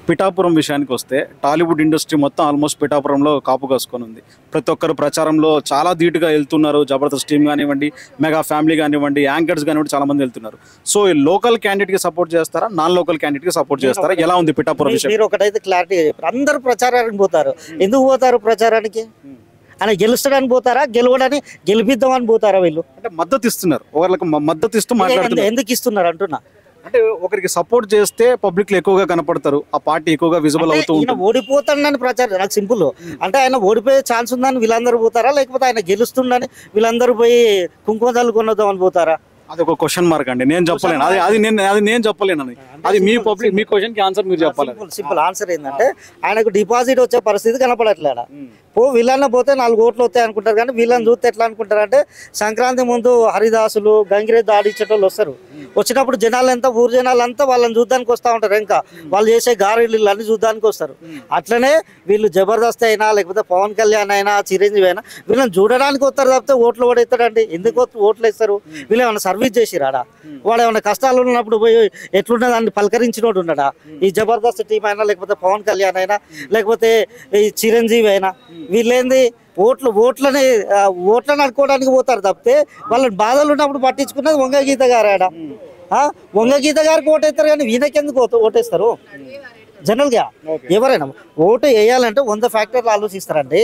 పిఠాపురం విషయానికి వస్తే టాలీవుడ్ ఇండస్ట్రీ మొత్తం ఆల్మోస్ట్ పిఠాపురంలో కాపు కాసుకొని ఉంది. ప్రతి ఒక్కరు ప్రచారంలో చాలా ధీటుగా వెళ్తున్నారు. జబర్దస్త్ టీమ్ కానివ్వండి, మెగా ఫ్యామిలీ కానివ్వండి, యాంకర్స్ కానివ్వండి, చాలా మంది వెళ్తున్నారు. సో ఈ లోకల్ క్యాండిడేట్కి సపోర్ట్ చేస్తారా, నాన్ లోకల్ క్యాండిడేట్కి సపోర్ట్ చేస్తారా? ఎలా ఉంది పిఠాపురం విషయం? మీరు ఒకటైతే క్లారిటీ చెప్పారు. అందరూ ప్రచారానికి పోతారు. ఎందుకు పోతారు ప్రచారానికి? ఆయన గెలుస్తాడని పోతారా, గెలవడని గెలిపిద్దామని పోతారా? వీళ్ళు అంటే మద్దతు ఇస్తున్నారు, ఒకరికి మద్దతు ఇస్తూ మాట్లాడుతున్నారు. ఎందుకు ఇస్తున్నారు అంటున్నా. అంటే ఒకరికి సపోర్ట్ చేస్తే పబ్లిక్ లో ఎక్కువగా కనపడతారు, ఆ పార్టీ ఎక్కువగా విజిబుల్ అవుతూ ఈయన ఉంటుంది. ఓడిపోతాడని ప్రచారం. నాకు సింపుల్. అంటే ఆయన ఓడిపోయే ఛాన్స్ ఉందని వీళ్ళందరూ పోతారా, లేకపోతే ఆయన గెలుస్తుండని వీళ్ళందరూ పోయి కుంకుమ కొనొద్దామని పోతారా? అది ఒక క్వశ్చన్ మార్క్ అండి. నేను చెప్పలేను, అది నేను చెప్పలేను. అది మీ పబ్లిక్, మీ క్వశ్చన్ కి ఆన్సర్ మీరు చెప్పాలి. సింపుల్ ఆన్సర్ ఏంటంటే ఆయనకు డిపాజిట్ వచ్చే పరిస్థితి కనపడట్లేడా. వీళ్ళన్న పోతే 4 ఓట్లు వస్తాయి అనుకుంటారు, కానీ వీళ్ళని చూస్తే ఎట్లా అనుకుంటారు అంటే సంక్రాంతి ముందు హరిదాసులు గంగిరెద్దు ఆడించేటోళ్ళు వస్తారు. వచ్చినప్పుడు జనాలంతా, ఊరు జనాలంతా వాళ్ళని చూడ్డానికి వస్తూ ఉంటారు. ఇంకా వాళ్ళు చేసే గారెళ్ళు అన్ని చూడ్డానికి వస్తారు. అట్లనే వీళ్ళు జబర్దస్త్ అయినా, లేకపోతే పవన్ కళ్యాణ్ అయినా, చిరంజీవి అయినా వీళ్ళని చూడడానికి వస్తారు తప్పితే ఓట్లు పడేస్తాడండి. ఎందుకు ఓట్లు వేస్తారు? వీళ్ళు ఏమైనా సర్వీస్ చేసిరాడా? వాడు ఏమైనా కష్టాలు ఉన్నప్పుడు పోయి ఎట్లున్నా దాన్ని పలకరించినోడు ఉన్నాడా? ఈ జబర్దస్త్ టీం అయినా, లేకపోతే పవన్ కళ్యాణ్ అయినా, లేకపోతే ఈ చిరంజీవి అయినా, వీళ్ళేంది ఓట్లను అనుకోవడానికి పోతారు తప్పితే వాళ్ళని బాధలు ఉన్నప్పుడు పట్టించుకున్నది వంగ గీత గారు. ఆడ వంగ గీత గారికి ఓటేస్తారు, కానీ వీళ్ళకెందుకు ఓటేస్తారు? జనరల్గా ఎవరైనా ఓటు వేయాలంటే 100 ఫ్యాక్టర్లు ఆలోచిస్తారండి.